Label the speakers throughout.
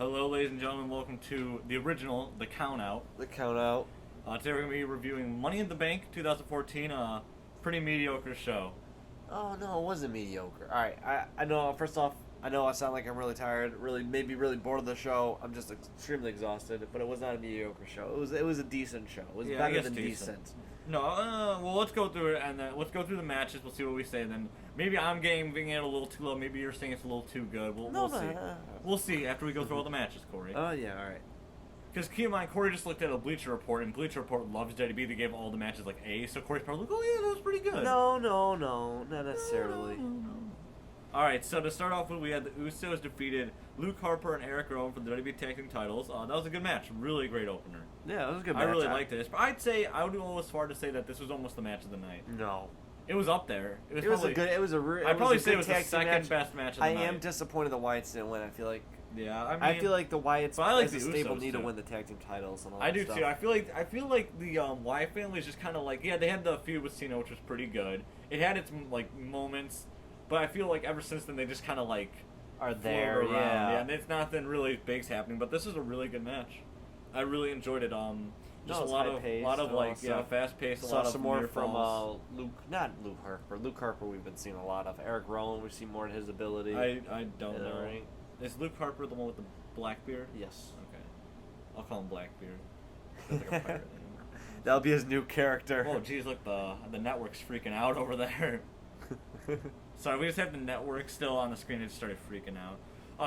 Speaker 1: Hello, ladies and gentlemen. Welcome to the original, the Count Out.
Speaker 2: The count out.
Speaker 1: Today we're going to be reviewing Money in the Bank 2014. Pretty mediocre show.
Speaker 2: Oh no, it wasn't mediocre. All right, I know. First off, I know I sound like I'm really tired, maybe really bored of the show. I'm just extremely exhausted. But it was not a mediocre show. It was a decent show. It was
Speaker 1: Yeah, I
Speaker 2: better
Speaker 1: guess
Speaker 2: than
Speaker 1: decent.
Speaker 2: decent.
Speaker 1: No, well, let's go through it, and then let's go through the matches. We'll see what we say. Then maybe I'm giving it a little too low. Maybe you're saying it's a little too good. We'll see. We'll see after we go through all the matches, Corey.
Speaker 2: Oh yeah, all right.
Speaker 1: Because keep in mind, Corey just looked at a Bleacher Report, and Bleacher Report loves WWE. They gave all the matches like A, so Corey's probably like, oh yeah, that was pretty good.
Speaker 2: No, not necessarily.
Speaker 1: All right, so to start off with, we had the Usos defeated Luke Harper and Erick Rowan for the WWE Tag Team titles. That was a good match. Really great opener.
Speaker 2: Yeah, it was a good match.
Speaker 1: I really liked it. I would go as far to say that this was almost the match of the night.
Speaker 2: No.
Speaker 1: It was up there.
Speaker 2: It was a good. It was a.
Speaker 1: I'd probably say it was
Speaker 2: the
Speaker 1: the second best match of the night.
Speaker 2: I am disappointed the Wyatts didn't win. I feel like.
Speaker 1: Yeah,
Speaker 2: I feel like the Wyatts
Speaker 1: but I like
Speaker 2: as a
Speaker 1: the
Speaker 2: stable
Speaker 1: Usos
Speaker 2: need to
Speaker 1: too.
Speaker 2: win the tag team titles and all
Speaker 1: I
Speaker 2: that
Speaker 1: do
Speaker 2: stuff.
Speaker 1: too. I feel like the Wyatt family is just kind of like, yeah, they had the feud with Cena, which was pretty good. It had its like moments, but I feel like ever since then they just kind of like
Speaker 2: Are
Speaker 1: float
Speaker 2: there?
Speaker 1: around.
Speaker 2: Yeah.
Speaker 1: And it's nothing really big's happening. But this is a really good match. I really enjoyed it. Just a lot of like fast paced. A
Speaker 2: Saw
Speaker 1: lot of
Speaker 2: some more
Speaker 1: near
Speaker 2: from
Speaker 1: falls.
Speaker 2: Not Luke Harper. Luke Harper we've been seeing a lot of. Erick Rowan we've seen more of his ability.
Speaker 1: I don't
Speaker 2: in the
Speaker 1: know.
Speaker 2: ring.
Speaker 1: Is Luke Harper the one with the black beard?
Speaker 2: Yes.
Speaker 1: Okay. I'll call him Blackbeard. Sounds like a pirate name.
Speaker 2: That'll be his new character.
Speaker 1: Oh, geez, look, the network's freaking out over there. Sorry, we just have the network still on the screen. It just started freaking out.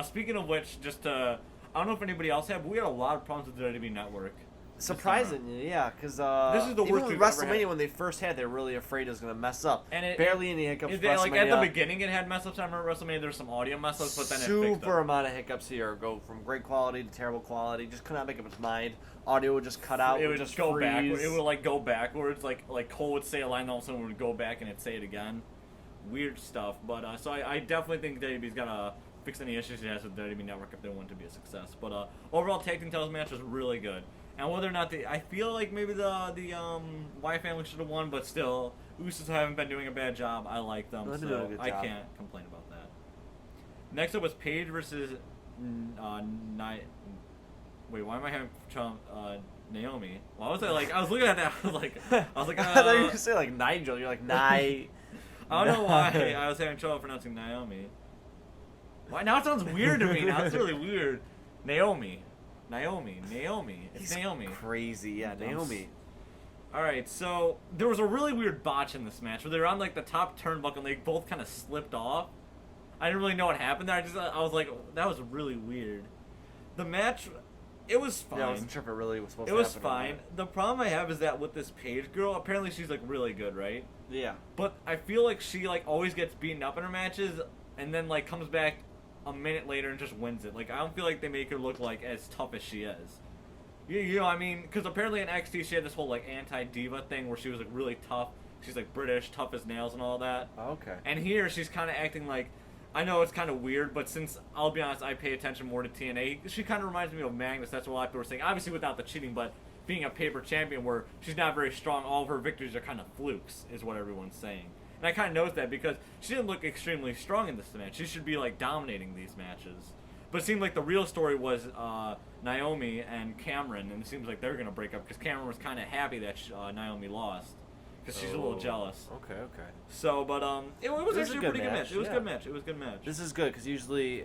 Speaker 1: Speaking of which, I don't know if anybody else had, but we had a lot of problems with the WWE network.
Speaker 2: Surprisingly, yeah, because
Speaker 1: This is the worst
Speaker 2: even with
Speaker 1: we've ever
Speaker 2: WrestleMania
Speaker 1: had.
Speaker 2: when they first had, they were really afraid it was gonna mess up.
Speaker 1: And it
Speaker 2: barely any hiccups.
Speaker 1: like at the
Speaker 2: WrestleMania,
Speaker 1: beginning, it had mess ups. I remember WrestleMania, there were some audio mess ups, but then it fixed
Speaker 2: super
Speaker 1: them.
Speaker 2: amount of hiccups here. Go from great quality to terrible quality. Just could not make up its mind. Audio would just cut out.
Speaker 1: It would
Speaker 2: just
Speaker 1: go
Speaker 2: freeze.
Speaker 1: backwards. It would like go backwards. Like Cole would say a line, and all of a sudden it would go back and it'd say it again. Weird stuff. But so I definitely think WWE's gotta fix any issues it has with the WWE Network if they want it to be a success. But overall, tag team titles match was really good. And whether or not I feel like maybe the Wyatt family should have won, but still, Usos haven't been doing a bad job. I like them,
Speaker 2: They've been doing a
Speaker 1: so
Speaker 2: good
Speaker 1: I
Speaker 2: job.
Speaker 1: can't complain about that. Next up was Paige versus Wait, why am I having Naomi? Why was I like? I was looking at that. I was like,
Speaker 2: I thought you were gonna say like Nigel. You're like Nye.
Speaker 1: I don't know why I was having trouble pronouncing Naomi. Why now it sounds weird to me. Now it's really weird. Naomi. It's
Speaker 2: He's
Speaker 1: Naomi.
Speaker 2: Crazy, yeah, Naomi.
Speaker 1: Alright, so there was a really weird botch in this match where they were on like the top turnbuckle and they both kind of slipped off. I didn't really know what happened there. I was like, that was really weird. The match, it was fine.
Speaker 2: Yeah, I wasn't sure if it really was supposed
Speaker 1: It
Speaker 2: to
Speaker 1: was
Speaker 2: happen.
Speaker 1: fine. The problem I have is that with this Paige girl, apparently she's like really good, right?
Speaker 2: Yeah.
Speaker 1: But I feel like she like always gets beaten up in her matches and then like comes back a minute later and just wins it. Like I don't feel like they make her look like as tough as she is. You know what I mean? Because apparently in NXT she had this whole like anti-diva thing where she was like really tough. She's like British, tough as nails and all that.
Speaker 2: Okay.
Speaker 1: And here she's kind of acting like, I know it's kind of weird, but since I'll be honest, I pay attention more to TNA. She kind of reminds me of Magnus. That's what a lot of people were saying. Obviously without the cheating, but being a paper champion where she's not very strong, all of her victories are kind of flukes, is what everyone's saying. And I kind of noticed that because she didn't look extremely strong in this match. She should be like dominating these matches. But it seemed like the real story was Naomi and Cameron, and it seems like they're going to break up because Cameron was kind of happy that Naomi lost because she's a little jealous.
Speaker 2: Okay.
Speaker 1: So, but it was actually a pretty good match. It was a
Speaker 2: yeah.
Speaker 1: good match. It was a good match.
Speaker 2: This is good because usually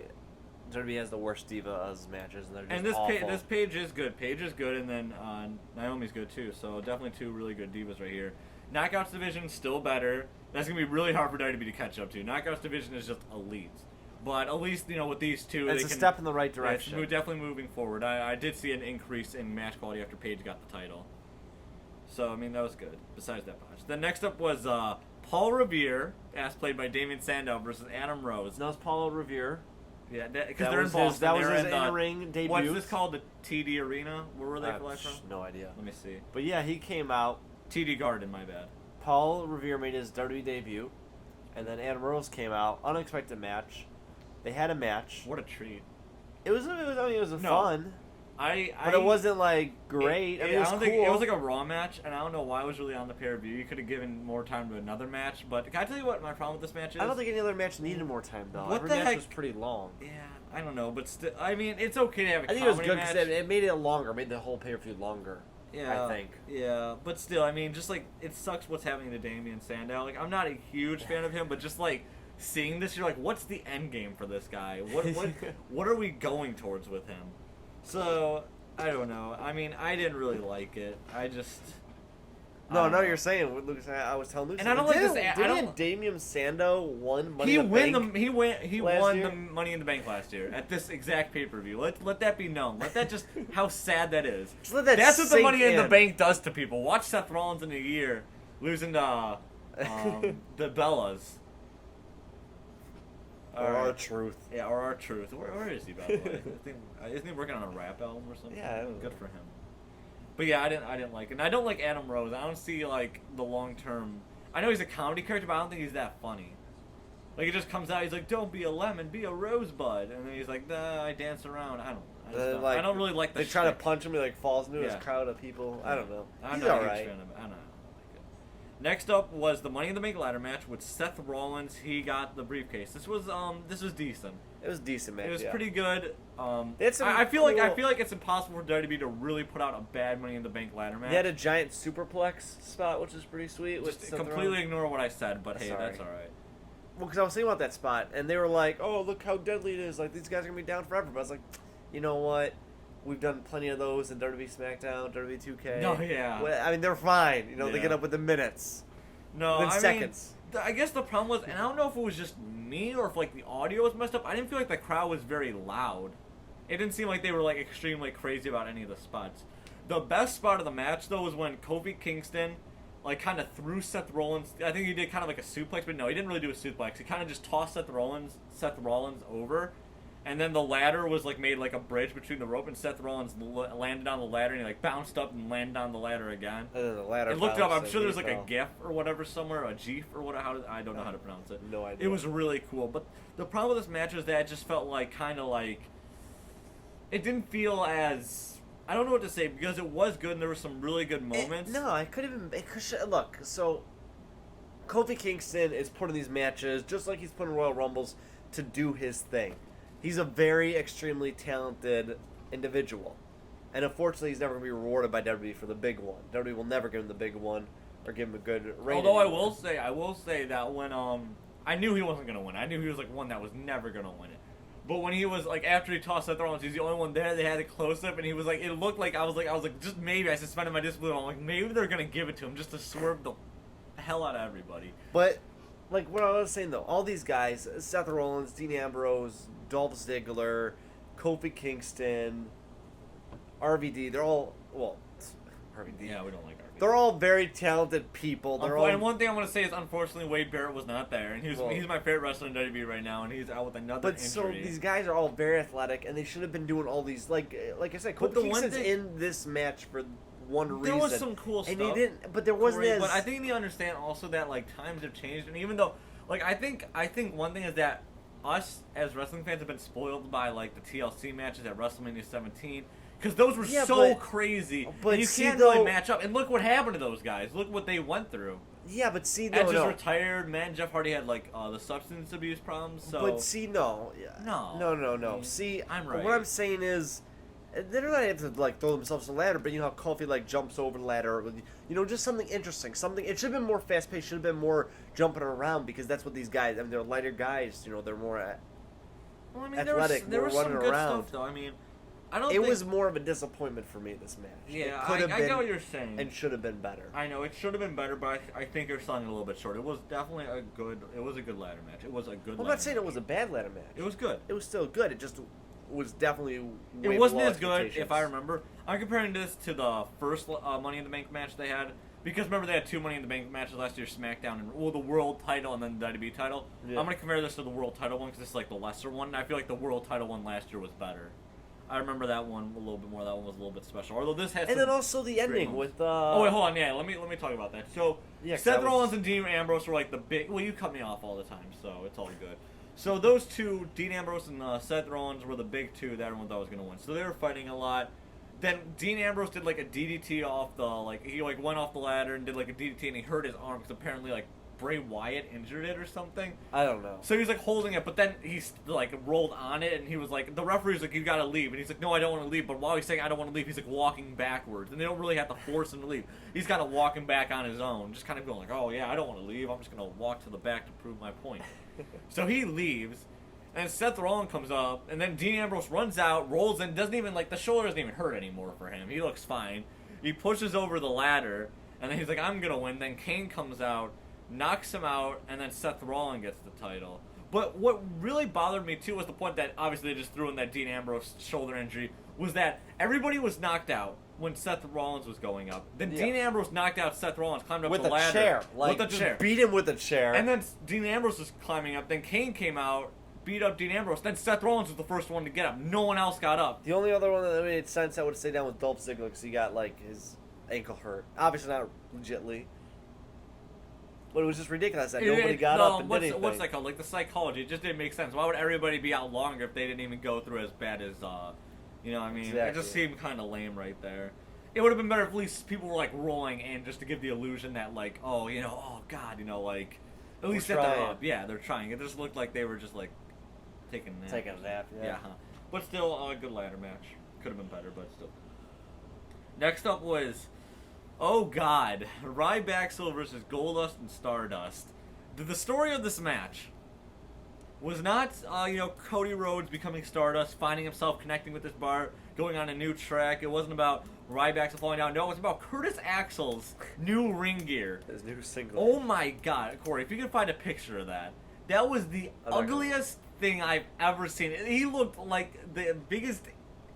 Speaker 2: WWE has the worst divas matches, and they're just
Speaker 1: And this
Speaker 2: awful.
Speaker 1: this Paige is good. Paige is good, and then Naomi's good too. So definitely two really good divas right here. Knockouts division still better. That's gonna be really hard for WWE to catch up to. Knockouts division is just elite, but at least with these two,
Speaker 2: It's
Speaker 1: they
Speaker 2: a
Speaker 1: can,
Speaker 2: step in the right direction.
Speaker 1: We're definitely moving forward. I did see an increase in match quality after Paige got the title. So I mean that was good. Besides that botch. Then next up was Paul Revere, as played by Damien Sandow, versus Adam Rose.
Speaker 2: No, it's Paulo Revere.
Speaker 1: Yeah, because
Speaker 2: That
Speaker 1: they're in
Speaker 2: was
Speaker 1: Boston.
Speaker 2: that was
Speaker 1: They're
Speaker 2: his
Speaker 1: in the-
Speaker 2: in-ring debut.
Speaker 1: What's this called? The TD Arena? Where were they
Speaker 2: I have
Speaker 1: fly from?
Speaker 2: no idea.
Speaker 1: Let me see.
Speaker 2: But yeah, he came out.
Speaker 1: TD Garden, my bad.
Speaker 2: Paul Revere made his WWE debut, and then Adam Rose came out. Unexpected match. They had a match.
Speaker 1: What a treat.
Speaker 2: It was
Speaker 1: No.
Speaker 2: fun. But it wasn't like great. I mean, it was
Speaker 1: I don't
Speaker 2: cool.
Speaker 1: think it was like a Raw match, and I don't know why it was really on the pay-per-view. You could have given more time to another match. But can I tell you what my problem with this match is?
Speaker 2: I don't think any other match needed more time though.
Speaker 1: What
Speaker 2: Every
Speaker 1: the
Speaker 2: match
Speaker 1: heck?
Speaker 2: was pretty long.
Speaker 1: Yeah, I don't know, but still, I mean, it's okay to have a
Speaker 2: I think it was
Speaker 1: comedy
Speaker 2: good
Speaker 1: match.
Speaker 2: because it made it longer, made the whole pay-per-view longer.
Speaker 1: Yeah,
Speaker 2: I think.
Speaker 1: Yeah, but still, I mean, just like it sucks what's happening to Damian Sandow. Like, I'm not a huge fan of him, but just like seeing this, you're like, what's the end game for this guy? What are we going towards with him? So I don't know. I mean, I didn't really like it. I just.
Speaker 2: No,
Speaker 1: I don't know.
Speaker 2: you're saying. Lucas, I was telling Lucas.
Speaker 1: And I don't like this.
Speaker 2: Didn't Damian Sandow won Money
Speaker 1: He
Speaker 2: in the Bank?
Speaker 1: He
Speaker 2: last
Speaker 1: won
Speaker 2: year?
Speaker 1: the Money in the Bank last year at this exact pay per view. Let that be known. Let that just how sad that is.
Speaker 2: Just let that
Speaker 1: That's what the
Speaker 2: sink
Speaker 1: Money in the
Speaker 2: in.
Speaker 1: Bank does to people. Watch Seth Rollins in a year losing to the Bellas.
Speaker 2: Or our truth.
Speaker 1: Yeah, or our truth. Where is he, by the way? Isn't he working on a rap album or something?
Speaker 2: Yeah, I don't know.
Speaker 1: Good for him. But yeah, I didn't like it. And I don't like Adam Rose. I don't see like the long term. I know he's a comedy character, but I don't think he's that funny. Like it just comes out, he's like, "Don't be a lemon, be a rosebud," and then he's like, "Nah, I dance around." I don't really like the.
Speaker 2: They try to
Speaker 1: shtick.
Speaker 2: punch him. He like falls into his
Speaker 1: Yeah.
Speaker 2: crowd of people. I don't know.
Speaker 1: I'm
Speaker 2: He's
Speaker 1: not a
Speaker 2: all
Speaker 1: huge
Speaker 2: right.
Speaker 1: fan of it. I don't like it. Next up was the Money in the Bank ladder match with Seth Rollins. He got the briefcase. This was decent.
Speaker 2: It was a decent match.
Speaker 1: It was
Speaker 2: yeah.
Speaker 1: pretty good.
Speaker 2: It's some
Speaker 1: I feel like
Speaker 2: cool-
Speaker 1: it's impossible for WWE to really put out a bad Money in the Bank ladder match.
Speaker 2: They had a giant superplex spot, which is pretty sweet. With
Speaker 1: Just
Speaker 2: Seth
Speaker 1: completely
Speaker 2: Rollins.
Speaker 1: ignore what I said, but hey,
Speaker 2: Sorry.
Speaker 1: that's all right.
Speaker 2: Well, because I was thinking about that spot, and they were like, "Oh, look how deadly it is! Like these guys are gonna be down forever." But I was like, you know what? We've done plenty of those in WWE SmackDown, WWE 2K.
Speaker 1: No, yeah.
Speaker 2: Well, I mean, they're fine. You know, they
Speaker 1: Yeah.
Speaker 2: get up within minutes,
Speaker 1: No,
Speaker 2: within
Speaker 1: I
Speaker 2: seconds.
Speaker 1: mean, I guess the problem was, and I don't know if it was just me or if like the audio was messed up. I didn't feel like the crowd was very loud. It didn't seem like they were like extremely crazy about any of the spots. The best spot of the match though was when Kofi Kingston like kind of threw Seth Rollins. I think he did kind of like a suplex, but no, he didn't really do a suplex. He kind of just tossed Seth Rollins over, and then the ladder was like made like a bridge between the rope, and Seth Rollins landed on the ladder, and he like bounced up and landed on the ladder again.
Speaker 2: And then the ladder.
Speaker 1: I looked it up. I'm
Speaker 2: bounced
Speaker 1: sure
Speaker 2: and
Speaker 1: there's
Speaker 2: he
Speaker 1: like a
Speaker 2: fell.
Speaker 1: GIF or whatever somewhere, a GIF or what. I don't know how to pronounce it.
Speaker 2: No idea.
Speaker 1: It was really cool, but the problem with this match is that it just felt like kind of like it didn't feel as. I don't know what to say because it was good and there were some really good moments.
Speaker 2: No, I could even. Look, so Kofi Kingston is putting these matches just like he's putting Royal Rumbles to do his thing. He's a very extremely talented individual, and unfortunately, he's never going to be rewarded by WWE for the big one. WWE will never give him the big one or give him a good rating.
Speaker 1: Although I will say that when I knew he wasn't gonna win. I knew he was like one that was never gonna win it. But when he was like after he tossed Seth Rollins, he's the only one there. They had a close up, and he was like, it looked like I was like just maybe I suspended my disbelief. I'm like maybe they're gonna give it to him just to swerve the hell out of everybody.
Speaker 2: But like what I was saying though, all these guys, Seth Rollins, Dean Ambrose, Dolph Ziggler, Kofi Kingston, RVD, they're all RVD.
Speaker 1: Yeah, we don't like RVD.
Speaker 2: They're all very talented people. They're all.
Speaker 1: And one thing I want to say is, unfortunately, Wade Barrett was not there, and he's my favorite wrestler in WWE right now, and he's out with another
Speaker 2: But
Speaker 1: injury.
Speaker 2: so these guys are all very athletic, and they should have been doing all these like I said,
Speaker 1: But
Speaker 2: Kofi
Speaker 1: the one
Speaker 2: Kingston's
Speaker 1: thing-
Speaker 2: in this match for one reason.
Speaker 1: There was some cool
Speaker 2: and
Speaker 1: stuff.
Speaker 2: he didn't. But there wasn't
Speaker 1: Great,
Speaker 2: as.
Speaker 1: But I think you understand also that like times have changed, and even though like I think one thing is that us as wrestling fans have been spoiled by like the TLC matches at WrestleMania 17. Because those were so crazy,
Speaker 2: but
Speaker 1: and you
Speaker 2: see,
Speaker 1: can't
Speaker 2: though-
Speaker 1: really match up. And look what happened to those guys. Look what they went through.
Speaker 2: Yeah, but see,
Speaker 1: Edge is
Speaker 2: no.
Speaker 1: retired. Man, Jeff Hardy had like the substance abuse problems. So
Speaker 2: But see, no.
Speaker 1: No.
Speaker 2: See,
Speaker 1: I'm right.
Speaker 2: What I'm saying is, they're not able to like throw themselves on the ladder, but you know how Kofi like jumps over the ladder, you know, just something interesting. Something. It should have been more fast paced. Should have been more jumping around because that's what these guys. I mean, they're lighter guys. You know, they're more.
Speaker 1: Well, I mean,
Speaker 2: athletic,
Speaker 1: there was some
Speaker 2: running
Speaker 1: good
Speaker 2: around.
Speaker 1: stuff though. I mean, I don't.
Speaker 2: It
Speaker 1: think...
Speaker 2: was more of a disappointment for me this match.
Speaker 1: Yeah,
Speaker 2: it could have
Speaker 1: I
Speaker 2: been
Speaker 1: get what you're saying.
Speaker 2: and should have been better.
Speaker 1: I know it should have been better, but I think you're selling it a little bit short. It was definitely a good. It was a good ladder match. It was a good.
Speaker 2: I'm not saying it was a bad ladder match.
Speaker 1: It was good.
Speaker 2: It was still good. It just was definitely.
Speaker 1: It
Speaker 2: way
Speaker 1: wasn't
Speaker 2: below
Speaker 1: as good, if
Speaker 2: expectations.
Speaker 1: I remember. I'm comparing this to the first Money in the Bank match they had. Because remember, they had two Money in the Bank matches last year, SmackDown and the World title and then the WWE title.
Speaker 2: Yeah.
Speaker 1: I'm going to compare this to the World title one because this is like the lesser one. And I feel like the World title one last year was better. I remember that one a little bit more. That one was a little bit special. Although this has
Speaker 2: And then also the ending
Speaker 1: moments.
Speaker 2: with.
Speaker 1: Oh wait, hold on. Yeah, let me talk about that. So
Speaker 2: Yeah, 'cause
Speaker 1: Seth
Speaker 2: that was-
Speaker 1: Rollins and Dean Ambrose were like the big. Well, you cut me off all the time, so it's all good. So those two, Dean Ambrose and Seth Rollins, were the big two that everyone thought was going to win. So they were fighting a lot. Then Dean Ambrose did like a DDT off the he like went off the ladder and did like a DDT and he hurt his arm because apparently like Bray Wyatt injured it or something.
Speaker 2: I don't know.
Speaker 1: So he was like holding it, but then he's like rolled on it and he was like, the referee's like, you gotta leave, and he's like, no, I don't want to leave. But while he's saying I don't want to leave, he's like walking backwards, and they don't really have to force him to leave. He's kind of walking back on his own, just kind of going like, oh yeah, I don't want to leave. I'm just gonna walk to the back to prove my point. So he leaves. And Seth Rollins comes up, and then Dean Ambrose runs out, rolls in, doesn't even, like, the shoulder doesn't even hurt anymore for him. He looks fine. He pushes over the ladder, and then he's like, I'm gonna win. Then Kane comes out, knocks him out, and then Seth Rollins gets the title. But what really bothered me, too, was the point that, obviously, they just threw in that Dean Ambrose shoulder injury, was that everybody was knocked out when Seth Rollins was going up. Then Dean Ambrose knocked out Seth Rollins, climbed up
Speaker 2: with
Speaker 1: the
Speaker 2: a
Speaker 1: ladder.
Speaker 2: Chair. Like,
Speaker 1: with a
Speaker 2: just
Speaker 1: chair.
Speaker 2: Beat him with a chair.
Speaker 1: And then Dean Ambrose was climbing up. Then Kane came out, beat up Dean Ambrose. Then Seth Rollins was the first one to get up. No one else got up.
Speaker 2: The only other one that made sense I would stay down with Dolph Ziggler because he got, like, his ankle hurt. Obviously not legitly. But it was just ridiculous that nobody got up and did anything.
Speaker 1: What's that called? Like, the psychology. It just didn't make sense. Why would everybody be out longer if they didn't even go through as bad as, you know what I mean?
Speaker 2: Exactly.
Speaker 1: It just seemed kind of lame right there. It would have been better if at least people were, like, rolling in just to give the illusion that, like, oh, you know, oh, God, you know, like, at least that they're up. Yeah, they're trying. It just looked like they were just, like, taking a nap.
Speaker 2: Taking a nap, yeah.
Speaker 1: Huh. But still, a good ladder match. Could have been better, but still. Next up was, oh God, Ryback versus Goldust and Stardust. The story of this match was not, you know, Cody Rhodes becoming Stardust, finding himself connecting with this bar, going on a new track. It wasn't about Ryback falling down. No, it was about Curtis Axel's new ring gear.
Speaker 2: His new single.
Speaker 1: Oh my God, Corey, if you can find a picture of that. That was the ugliest thing I've ever seen. He looked like the biggest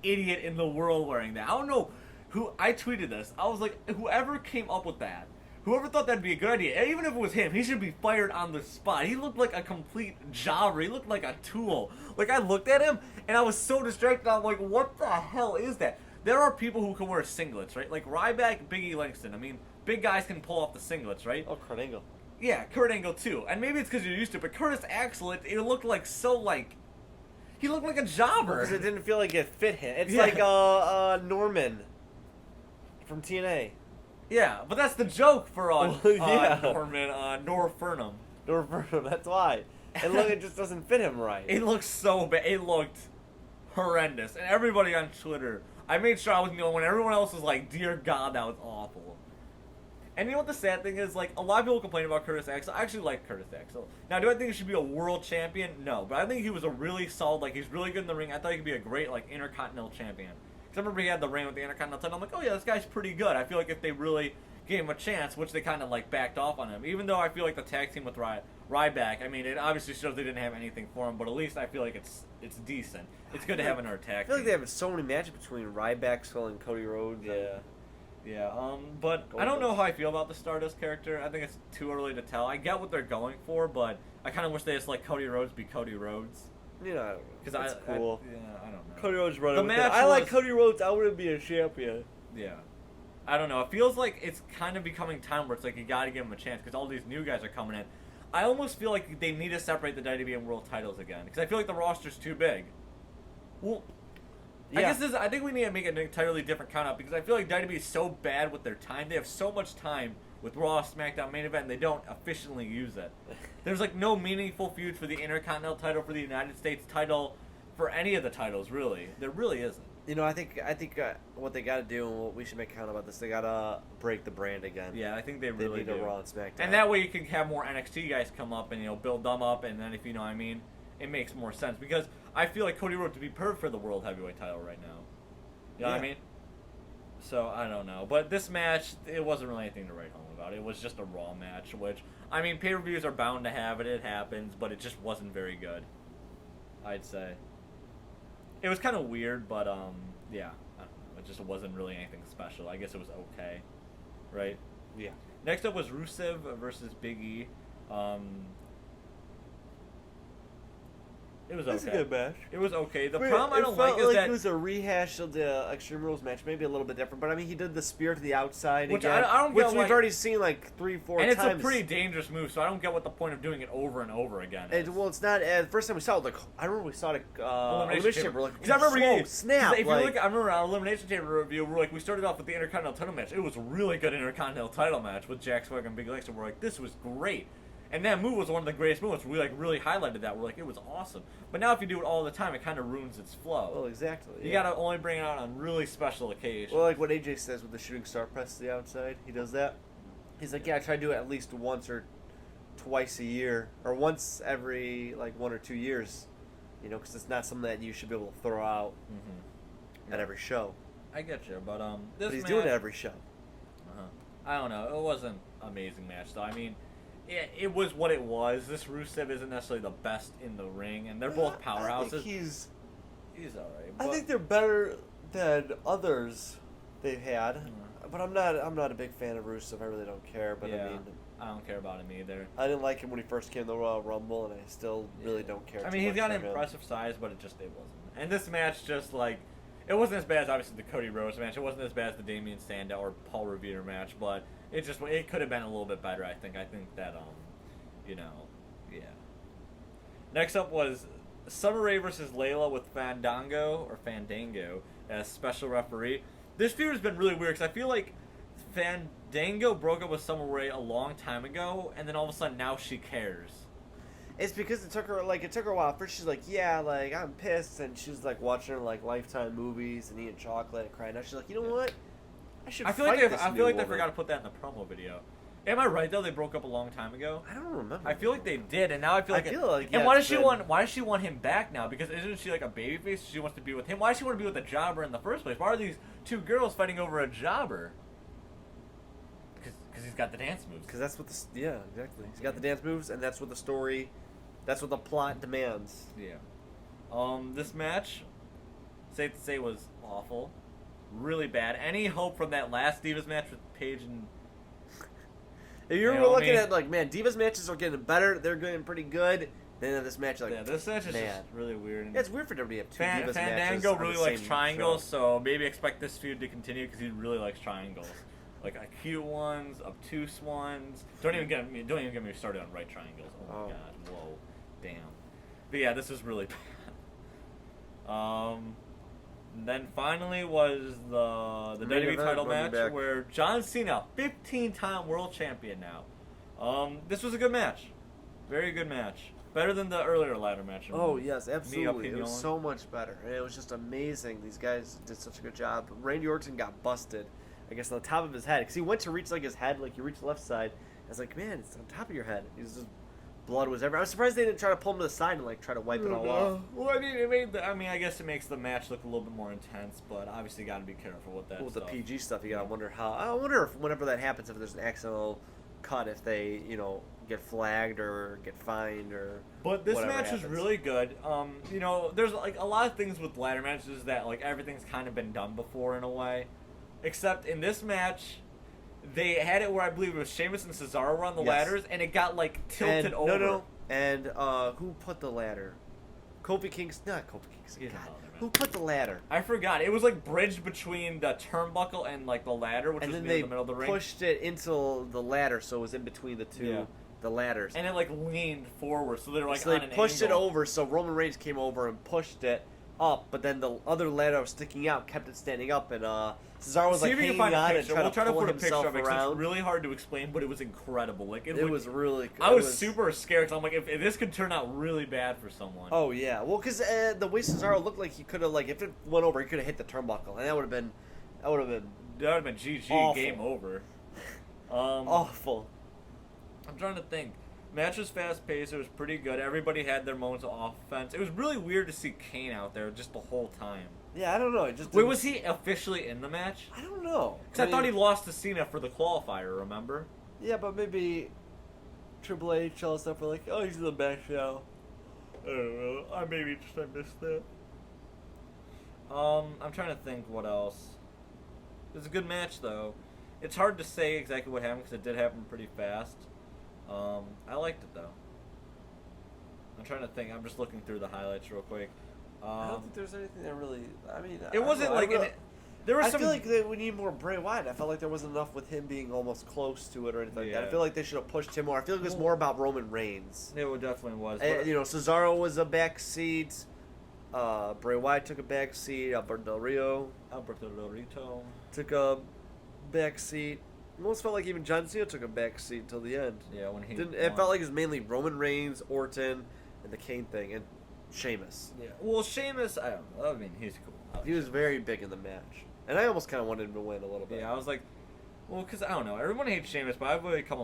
Speaker 1: idiot in the world wearing that. I don't know who. I tweeted this. I was like, whoever came up with that, whoever thought that'd be a good idea, even if it was him, he should be fired on the spot. He looked like a complete jobber. He looked like a tool. Like, I looked at him, and I was so distracted. I'm like, what the hell is that? There are people who can wear singlets, right? Like Ryback, Big E, Langston. I mean, big guys can pull off the singlets, right?
Speaker 2: Oh, Kurt Angle.
Speaker 1: Yeah, Kurt Angle too. And maybe it's because you're used to it, but Curtis Axel, it looked like so, like, he looked like a jobber.
Speaker 2: Because it didn't feel like it fit him. It's
Speaker 1: Yeah.
Speaker 2: like Norman from TNA.
Speaker 1: Yeah, but that's the joke for
Speaker 2: yeah.
Speaker 1: Norman, Nor Furnham.
Speaker 2: Norman, that's why. And look, it just doesn't fit him right.
Speaker 1: It looked so bad. It looked horrendous. And everybody on Twitter, I made sure I wasn't the only one. Everyone else was like, dear God, that was awful. And you know what the sad thing is? Like, a lot of people complain about Curtis Axel. I actually like Curtis Axel. Now, do I think he should be a world champion? No. But I think he was a really solid, like, he's really good in the ring. I thought he could be a great, like, Intercontinental champion. Because I remember he had the reign with the Intercontinental title. I'm like, oh yeah, this guy's pretty good. I feel like if they really gave him a chance, which they kind of, like, backed off on him. Even though I feel like the tag team with Ryback, I mean, it obviously shows they didn't have anything for him, but at least I feel like it's decent. It's good to have another tag
Speaker 2: I feel
Speaker 1: team.
Speaker 2: like they have so many matches between Ryback, Skull, and Cody Rhodes.
Speaker 1: Yeah. Yeah, but I don't know how I feel about the Stardust character. I think it's too early to tell. I get what they're going for, but I kind of wish they just let Cody Rhodes be Cody Rhodes.
Speaker 2: You know,
Speaker 1: Because
Speaker 2: that's cool.
Speaker 1: I don't know.
Speaker 2: Cody Rhodes running
Speaker 1: The
Speaker 2: with
Speaker 1: match
Speaker 2: it. I like
Speaker 1: was-
Speaker 2: Cody Rhodes. I want to be a champion.
Speaker 1: Yeah. I don't know. It feels like it's kind of becoming time where it's like you got to give him a chance because all these new guys are coming in. I almost feel like they need to separate the WWE and World titles again because I feel like the roster's too big. Well,
Speaker 2: Yeah.
Speaker 1: I think we need to make an entirely different count-out because I feel like WWE is so bad with their time. They have so much time with Raw, SmackDown, Main Event, and they don't efficiently use it. There's like no meaningful feud for the Intercontinental title, for the United States title, for any of the titles, really. There really isn't.
Speaker 2: You know, I think what they got to do, and what we should make a count about this, they got to break the brand again.
Speaker 1: Yeah, I think they
Speaker 2: They
Speaker 1: really
Speaker 2: need
Speaker 1: do.
Speaker 2: a Raw and SmackDown.
Speaker 1: And that way you can have more NXT guys come up and, you know, build them up, and then if you know what I mean, it makes more sense. Because I feel like Cody Rhodes would be perfect for the World Heavyweight title right now. You know what I mean? So, I don't know. But this match, it wasn't really anything to write home about. It was just a Raw match, which, I mean, pay-per-views are bound to have it. It happens, but it just wasn't very good, I'd say. It was kind of weird, but, yeah. I don't know. It just wasn't really anything special. I guess it was okay, right?
Speaker 2: Yeah.
Speaker 1: Next up was Rusev versus Big E. It was okay.
Speaker 2: It's a good match.
Speaker 1: It was okay. The
Speaker 2: Wait,
Speaker 1: problem I don't like is
Speaker 2: like
Speaker 1: that
Speaker 2: it was a rehash of the Extreme Rules match, maybe a little bit different. But I mean, he did the spear to the outside
Speaker 1: Which
Speaker 2: again,
Speaker 1: I don't
Speaker 2: which
Speaker 1: get,
Speaker 2: we've
Speaker 1: like,
Speaker 2: already seen like 3-4
Speaker 1: and
Speaker 2: times.
Speaker 1: it's a pretty dangerous move, so I don't get what the point of doing it over and over again is.
Speaker 2: Well, it's not. The first time we saw it, like I remember we saw it. Elimination Chamber. Like,
Speaker 1: because I remember
Speaker 2: whoa, snap.
Speaker 1: If you look, I remember our Elimination Chamber review, we're like, we started off with the Intercontinental title match. It was a really good Intercontinental title match with Jack Swagger and Big Lex, and we're like, this was great. And that move was one of the greatest moves. We like really highlighted that. We're like, it was awesome. But now if you do it all the time, it kind of ruins its flow.
Speaker 2: Well, exactly.
Speaker 1: You gotta only bring it out on really special occasions.
Speaker 2: Well, like what AJ says with the shooting star press to the outside, he does that. He's like, yeah, I try to do it at least once or twice a year, or once every like 1 or 2 years, you know, because it's not something that you should be able to throw out at every show.
Speaker 1: I get you, but
Speaker 2: But he's doing it every show.
Speaker 1: I don't know. It wasn't an amazing match, though. I mean, it was what it was. This Rusev isn't necessarily the best in the ring, and they're both powerhouses.
Speaker 2: I think he's
Speaker 1: alright.
Speaker 2: I think they're better than others they've had. But I'm not a big fan of Rusev. I really don't care. But
Speaker 1: yeah,
Speaker 2: I mean,
Speaker 1: I don't care about him either.
Speaker 2: I didn't like him when he first came to the Royal Rumble, and I still really don't care.
Speaker 1: I mean, he's got an impressive size, but it wasn't. And this match just like. It wasn't as bad as obviously the Cody Rhodes match. It wasn't as bad as the Damian Sandow or Paul Revere match, but it could have been a little bit better. I think that yeah. Next up was Summer Rae versus Layla with Fandango as special referee. This feud has been really weird because I feel like Fandango broke up with Summer Rae a long time ago, and then all of a sudden now she cares.
Speaker 2: It's because it took her a while. First she's like, yeah, like I'm pissed, and she was like watching her like Lifetime movies and eating chocolate and crying. Now she's like, you know what? I should. I feel like
Speaker 1: they forgot to put that in the promo video. Am I right though? They broke up a long time ago.
Speaker 2: I don't remember.
Speaker 1: I feel like they did, and now I feel like.
Speaker 2: Yeah,
Speaker 1: and why does she want? Why does she want him back now? Because isn't she like a babyface? She wants to be with him. Why does she want to be with a jobber in the first place? Why are these two girls fighting over a jobber? Because he's got the dance moves.
Speaker 2: Because that's what exactly. He's got the dance moves, and that's what the story. That's what the plot demands.
Speaker 1: Yeah. This match, safe to say, was awful. Really bad. Any hope from that last Divas match with Paige and
Speaker 2: if you were looking at, like, man, Divas matches are getting better. They're getting pretty good. Then this match, like,
Speaker 1: yeah, this match is just really weird.
Speaker 2: Yeah, it's weird for WWE to have two Divas matches.
Speaker 1: Fandango really likes triangles, so maybe expect this feud to continue because he really likes triangles. Like cute ones, obtuse ones. Don't even get me started on right triangles. Oh my god. Whoa. Damn. But yeah, this is really bad. And then finally was the WWE title match where John Cena, 15-time world champion now. This was a good match. Very good match. Better than the earlier ladder match.
Speaker 2: Oh, yes, absolutely. It was so much better. It was just amazing. These guys did such a good job. Randy Orton got busted, I guess, on the top of his head. Because he went to reach, like, his head, like, you reach the left side. I was like, man, it's on top of your head. He's just... Blood was everywhere. I was surprised they didn't try to pull him to the side and like try to wipe it all off.
Speaker 1: Well, I mean, I guess it makes the match look a little bit more intense, but obviously got to be careful with that.
Speaker 2: With the PG stuff, you gotta wonder how. I wonder if whenever that happens, if there's an accidental cut, if they get flagged or get fined or.
Speaker 1: But this match was really good. There's like a lot of things with ladder matches that like everything's kind of been done before in a way, except in this match. They had it where I believe it was Sheamus and Cesaro were on the ladders, and it got like tilted over.
Speaker 2: No. And who put the ladder? Kofi Kingston. Not Kofi Kingston. God. Who put the ladder?
Speaker 1: I forgot. It was like bridged between the turnbuckle and like the ladder, which was in the middle of the ring.
Speaker 2: And then they pushed it into the ladder, so it was in between the two. The ladders.
Speaker 1: And it like leaned forward, so they're like
Speaker 2: so they pushed it over, so Roman Reigns came over and pushed it up, but then the other ladder was sticking out, kept it standing up, and Cesaro was like hanging on and trying to pull himself around.
Speaker 1: It's really hard to explain, but it was incredible. Like
Speaker 2: it was really.
Speaker 1: I was super scared. So I'm like, if this could turn out really bad for someone.
Speaker 2: Oh yeah, well, because the way Cesaro looked like he could have, like, if it went over, he could have hit the turnbuckle, and that would have been
Speaker 1: GG.
Speaker 2: Awful.
Speaker 1: Game over.
Speaker 2: Awful.
Speaker 1: I'm trying to think. Match was fast-paced. It was pretty good. Everybody had their moments of offense. It was really weird to see Kane out there just the whole time.
Speaker 2: Yeah, I don't know.
Speaker 1: Wait, was he officially in the match?
Speaker 2: I don't know.
Speaker 1: Because I thought he lost to Cena for the qualifier, remember?
Speaker 2: Yeah, but maybe Triple H, all stuff were like, oh, he's in the back now.
Speaker 1: I don't know. I missed that. I'm trying to think what else. It was a good match, though. It's hard to say exactly what happened because it did happen pretty fast. I liked it though. I'm trying to think. I'm just looking through the highlights real quick.
Speaker 2: I don't think there's anything that really. I mean,
Speaker 1: It wasn't like there was
Speaker 2: I
Speaker 1: some.
Speaker 2: feel like we need more Bray Wyatt. I felt like there wasn't enough with him being almost close to it or anything like that. I feel like they should have pushed him more. I feel like it was more about Roman Reigns.
Speaker 1: It definitely was.
Speaker 2: And, Cesaro was a backseat. Bray Wyatt took a backseat. Alberto Del Rio took a backseat. It almost felt like even John Cena took a backseat until the end.
Speaker 1: Yeah, when he
Speaker 2: it felt like it was mainly Roman Reigns, Orton, and the Kane thing, and Sheamus.
Speaker 1: Yeah. Well, Sheamus, I don't know. I mean, he's cool.
Speaker 2: He was very big in the match. And I almost kind of wanted him to win a little bit.
Speaker 1: Yeah, I was like, well, because I don't know. Everyone hates Sheamus, but I've really come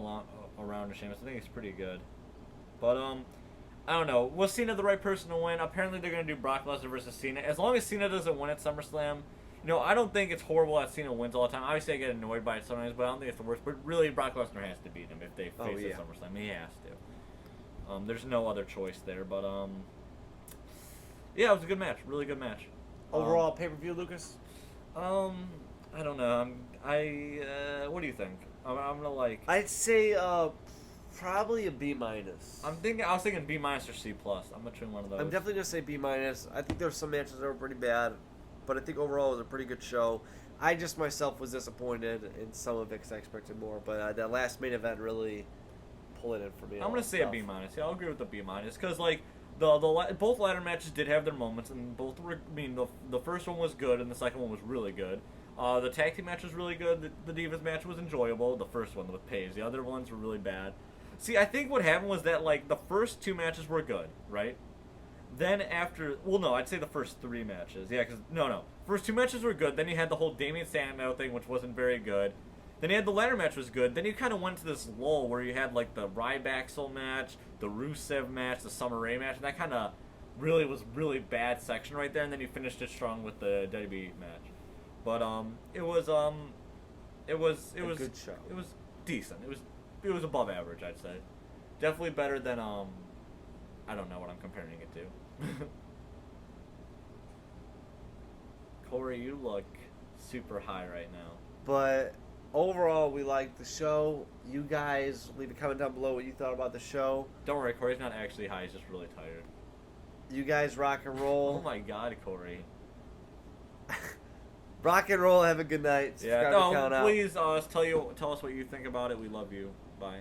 Speaker 1: around to Sheamus. I think he's pretty good. But, I don't know. Was Cena the right person to win? Apparently they're going to do Brock Lesnar versus Cena. As long as Cena doesn't win at SummerSlam, I don't think it's horrible that Cena wins all the time. Obviously I get annoyed by it sometimes, but I don't think it's the worst. But really, Brock Lesnar has to beat him if they face at SummerSlam. He has to. There's no other choice there. But, yeah, it was a good match. Really good match.
Speaker 2: Overall pay-per-view, Lucas?
Speaker 1: I don't know. What do you think? I'm gonna like.
Speaker 2: I'd say probably a B minus.
Speaker 1: I was thinking B minus or C plus. I'm between one of those.
Speaker 2: I'm definitely gonna say B minus. I think there were some matches that were pretty bad, but I think overall it was a pretty good show. I just myself was disappointed in some of it because I expected more, but that last main event really pulled it in for me.
Speaker 1: I'm gonna say a B minus. Yeah, I'll agree with the B minus because like. Both ladder matches did have their moments, and both were. I mean, the first one was good, and the second one was really good. The tag team match was really good. The Divas match was enjoyable. The first one with Paige. The other ones were really bad. See, I think what happened was that like the first two matches were good, right? Then after, I'd say the first three matches. Yeah, because first two matches were good. Then you had the whole Damien Sandow thing, which wasn't very good. Then you had the ladder match was good. Then you kind of went to this lull where you had like the Ryback match, the Rusev match, the Summer Rae match, and that kind of really was really bad section right there. And then you finished it strong with the WWE match. But it was a good show. It was decent. It was above average, I'd say. Definitely better than I don't know what I'm comparing it to. Corey, you look super high right now.
Speaker 2: But overall, we liked the show. You guys, leave a comment down below what you thought about the show.
Speaker 1: Don't worry, Corey's not actually high. He's just really tired.
Speaker 2: You guys rock and roll.
Speaker 1: Oh my God, Corey.
Speaker 2: Rock and roll. Have a good night.
Speaker 1: Yeah. No, please tell us what you think about it. We love you. Bye.